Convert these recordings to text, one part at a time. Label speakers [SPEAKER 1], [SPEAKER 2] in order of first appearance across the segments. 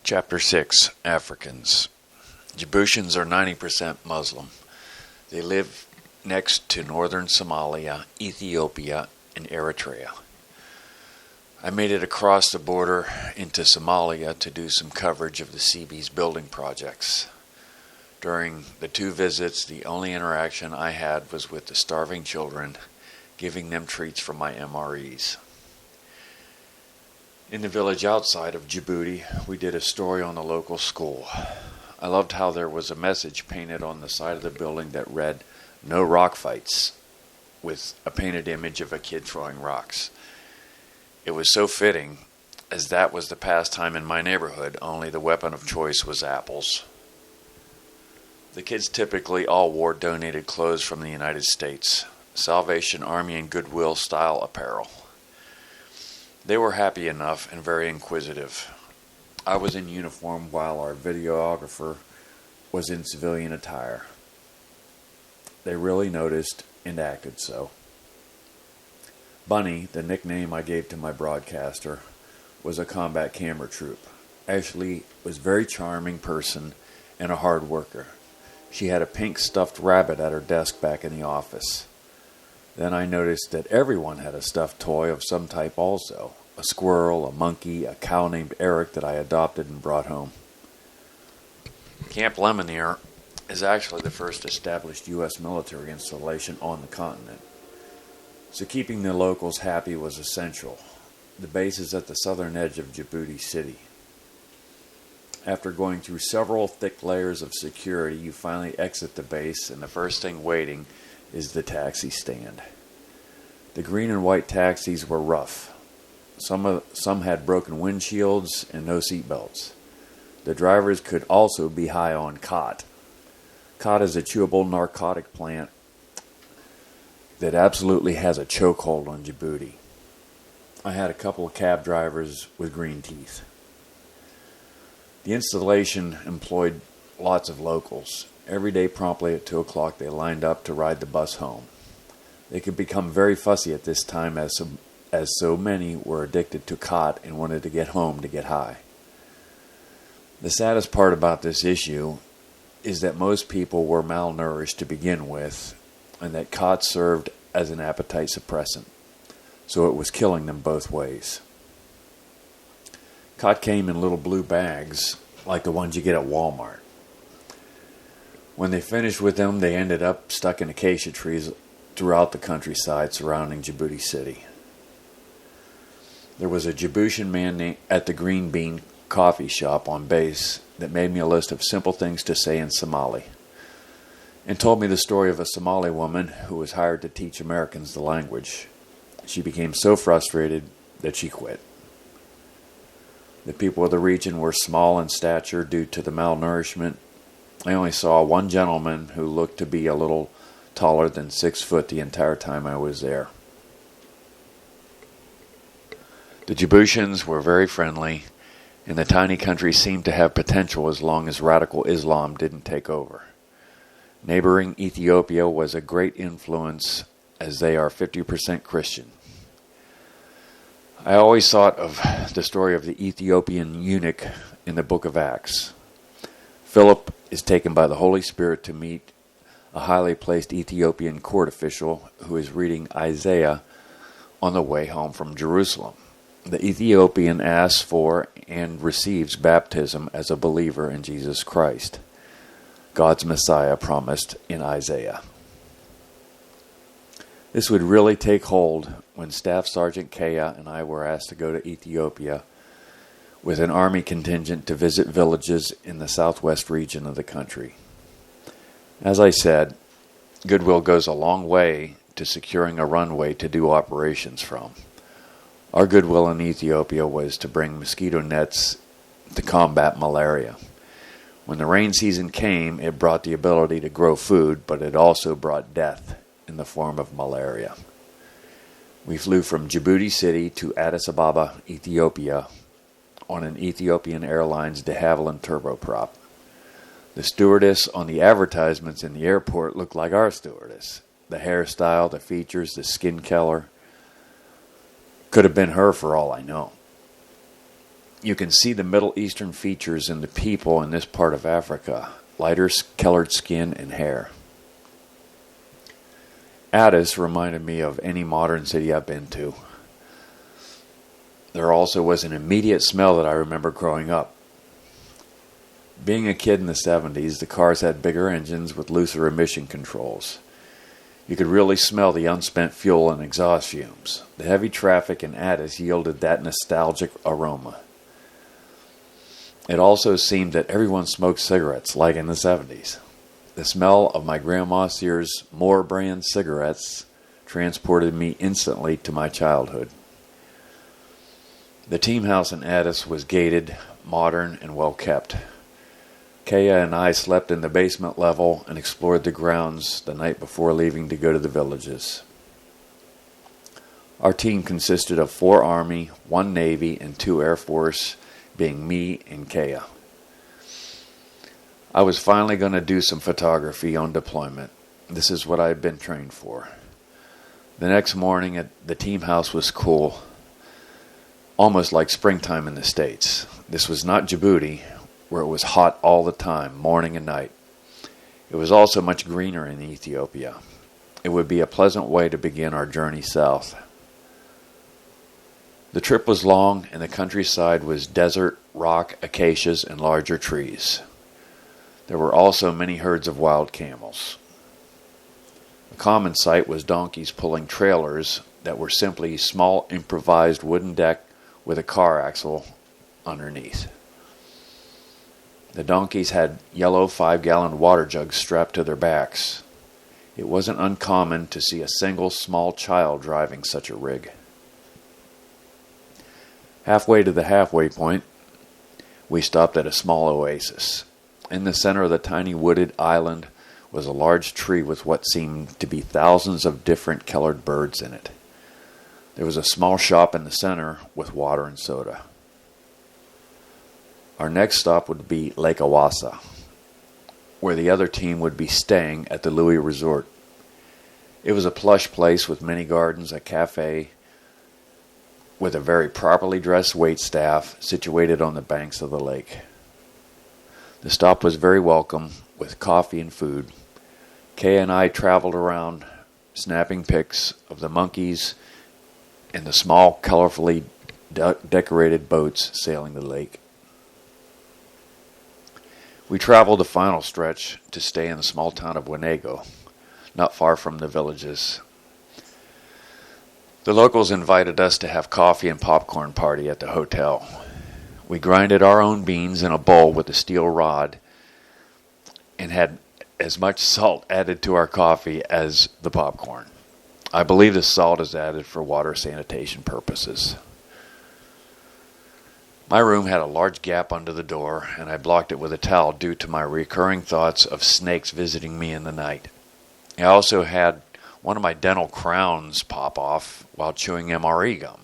[SPEAKER 1] Chapter 6, Africans. Djiboutians are 90% Muslim. They live next to northern Somalia, Ethiopia, and Eritrea. I made it across the border into Somalia to do some coverage of the CB's building projects. During the 2 visits, the only interaction I had was with the starving children, giving them treats from my MREs. In the village outside of Djibouti, we did a story on the local school. I loved how there was a message painted on the side of the building that read, "No rock fights," with a painted image of a kid throwing rocks. It was so fitting, as that was the pastime in my neighborhood, only the weapon of choice was apples. The kids typically all wore donated clothes from the United States, Salvation Army and Goodwill style apparel. They were happy enough and very inquisitive. I was in uniform while our videographer was in civilian attire. They really noticed and acted so. Bunny, the nickname I gave to my broadcaster, was a combat camera troop. Ashley was a very charming person and a hard worker. She had a pink stuffed rabbit at her desk back in the office. Then I noticed that everyone had a stuffed toy of some type also. A squirrel, a monkey, a cow named Eric that I adopted and brought home. Camp Lemonnier is actually the first established U.S. military installation on the continent. So keeping the locals happy was essential. The base is at the southern edge of Djibouti City. After going through several thick layers of security, you finally exit the base, and the first thing waiting is the taxi stand. The green and white taxis were rough. Some had broken windshields and no seatbelts. The drivers could also be high on khat. Khat is a chewable narcotic plant that absolutely has a chokehold on Djibouti. I had a couple of cab drivers with green teeth. The installation employed lots of locals. Every day promptly at 2 o'clock they lined up to ride the bus home. They could become very fussy at this time as so many were addicted to khat and wanted to get home to get high. The saddest part about this issue is that most people were malnourished to begin with, and that khat served as an appetite suppressant, so it was killing them both ways. Khat came in little blue bags, like the ones you get at Walmart. When they finished with them, they ended up stuck in acacia trees throughout the countryside surrounding Djibouti City. There was a Djiboutian man at the Green Bean coffee shop on base that made me a list of simple things to say in Somali, and told me the story of a Somali woman who was hired to teach Americans the language. She became so frustrated that she quit. The people of the region were small in stature due to the malnourishment. I only saw one gentleman who looked to be a little taller than 6 foot the entire time I was there. The Djiboutians were very friendly, and the tiny country seemed to have potential as long as radical Islam didn't take over. Neighboring Ethiopia was a great influence, as they are 50% Christian. I always thought of the story of the Ethiopian eunuch in the book of Acts. Philip is taken by the Holy Spirit to meet a highly placed Ethiopian court official who is reading Isaiah on the way home from Jerusalem. The Ethiopian asks for and receives baptism as a believer in Jesus Christ, God's Messiah promised in Isaiah. This would really take hold when Staff Sergeant Kea and I were asked to go to Ethiopia with an army contingent to visit villages in the southwest region of the country. As I said, Goodwill goes a long way to securing a runway to do operations from. Our goodwill in Ethiopia was to bring mosquito nets to combat malaria. When the rain season came, it brought the ability to grow food, but it also brought death in the form of malaria. We flew from Djibouti City to Addis Ababa, Ethiopia, on an Ethiopian Airlines de Havilland turboprop. The stewardess on the advertisements in the airport looked like our stewardess. The hairstyle, the features, the skin color. Could have been her for all I know. You can see the Middle Eastern features in the people in this part of Africa, lighter colored skin and hair. Addis reminded me of any modern city I've been to. There also was an immediate smell that I remember growing up. Being a kid in the 70s, the cars had bigger engines with looser emission controls. You could really smell the unspent fuel and exhaust fumes. The heavy traffic in Addis yielded that nostalgic aroma. It also seemed that everyone smoked cigarettes, like in the 70s. The smell of my Grandma Sears Moore brand cigarettes transported me instantly to my childhood. The team house in Addis was gated, modern, and well kept. Kaya and I slept in the basement level and explored the grounds the night before leaving to go to the villages. Our team consisted of 4 Army, 1 Navy, and 2 Air Force, being me and Kaya. I was finally going to do some photography on deployment. This is what I had been trained for. The next morning, the team house was cool, almost like springtime in the States. This was not Djibouti, where it was hot all the time, morning and night. It was also much greener in Ethiopia. It would be a pleasant way to begin our journey south. The trip was long, and the countryside was desert, rock, acacias, and larger trees. There were also many herds of wild camels. A common sight was donkeys pulling trailers that were simply small improvised wooden deck with a car axle underneath. The donkeys had yellow 5-gallon water jugs strapped to their backs. It wasn't uncommon to see a single small child driving such a rig. Halfway to the halfway point, we stopped at a small oasis. In the center of the tiny wooded island was a large tree with what seemed to be thousands of different colored birds in it. There was a small shop in the center with water and soda. Our next stop would be Lake Awasa, where the other team would be staying at the Louis Resort. It was a plush place with many gardens, a cafe, with a very properly dressed waitstaff situated on the banks of the lake. The stop was very welcome, with coffee and food. Kay and I traveled around, snapping pics of the monkeys and the small, colorfully decorated boats sailing the lake. We traveled the final stretch to stay in the small town of Wanego, not far from the villages. The locals invited us to have coffee and popcorn party at the hotel. We grinded our own beans in a bowl with a steel rod and had as much salt added to our coffee as the popcorn. I believe the salt is added for water sanitation purposes. My room had a large gap under the door, and I blocked it with a towel due to my recurring thoughts of snakes visiting me in the night. I also had one of my dental crowns pop off while chewing MRE gum.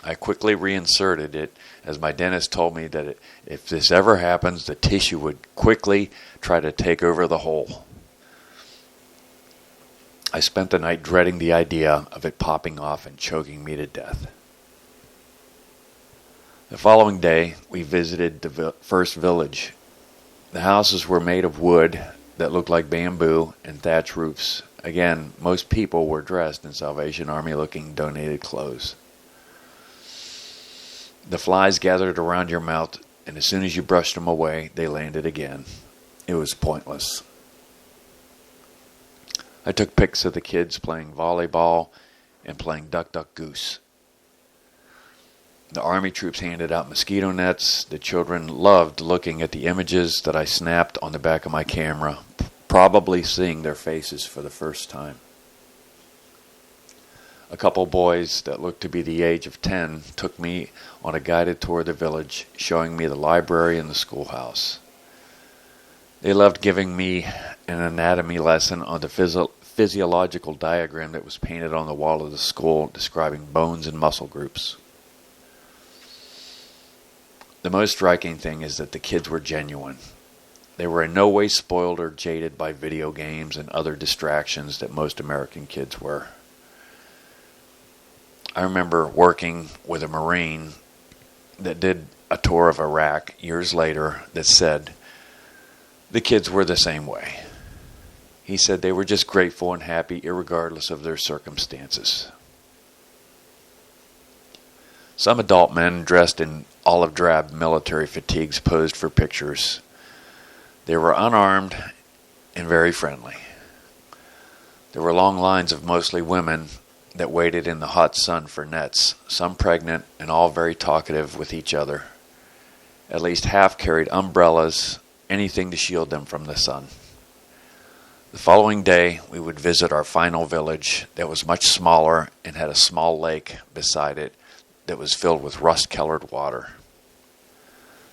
[SPEAKER 1] I quickly reinserted it, as my dentist told me that if this ever happens, the tissue would quickly try to take over the hole. I spent the night dreading the idea of it popping off and choking me to death. The following day, we visited the first village. The houses were made of wood that looked like bamboo and thatch roofs. Again, most people were dressed in Salvation Army-looking donated clothes. The flies gathered around your mouth, and as soon as you brushed them away, they landed again. It was pointless. I took pics of the kids playing volleyball and playing duck, duck, goose. The army troops handed out mosquito nets. The children loved looking at the images that I snapped on the back of my camera, probably seeing their faces for the first time. A couple boys that looked to be the age of 10 took me on a guided tour of the village, showing me the library and the schoolhouse. They loved giving me an anatomy lesson on the physiological diagram that was painted on the wall of the school describing bones and muscle groups. The most striking thing is that the kids were genuine. They were in no way spoiled or jaded by video games and other distractions that most American kids were. I remember working with a Marine that did a tour of Iraq years later that said the kids were the same way. He said they were just grateful and happy irregardless of their circumstances. Some adult men dressed in olive drab military fatigues posed for pictures. They were unarmed and very friendly. There were long lines of mostly women that waited in the hot sun for nets, some pregnant and all very talkative with each other. At least half carried umbrellas, anything to shield them from the sun. The following day, we would visit our final village that was much smaller and had a small lake beside it that was filled with rust-colored water.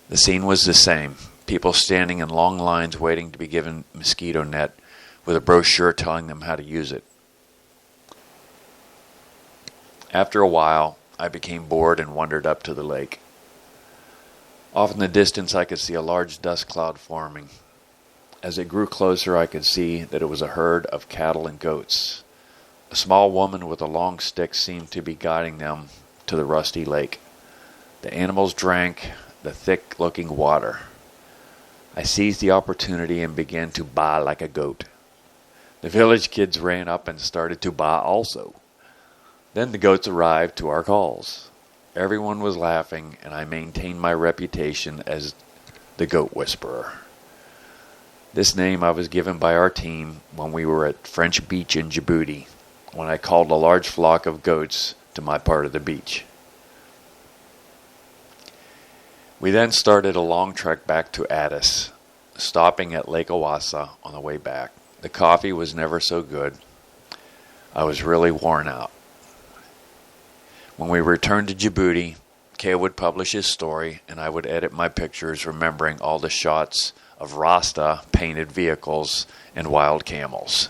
[SPEAKER 1] The scene was the same, people standing in long lines waiting to be given mosquito net with a brochure telling them how to use it. After a while, I became bored and wandered up to the lake. Off in the distance, I could see a large dust cloud forming. As it grew closer, I could see that it was a herd of cattle and goats. A small woman with a long stick seemed to be guiding them to the rusty lake. The animals drank the thick-looking water. I seized the opportunity and began to baa like a goat. The village kids ran up and started to baa also. Then the goats arrived to our calls. Everyone was laughing, and I maintained my reputation as the goat whisperer. This name I was given by our team when we were at French Beach in Djibouti, when I called a large flock of goats to my part of the beach. We then started a long trek back to Addis, stopping at Lake Awasa on the way back. The coffee was never so good. I was really worn out. When we returned to Djibouti, Kay would publish his story, and I would edit my pictures, remembering all the shots of Rasta painted vehicles and wild camels.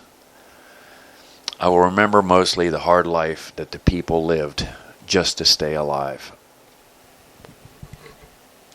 [SPEAKER 1] I will remember mostly the hard life that the people lived just to stay alive.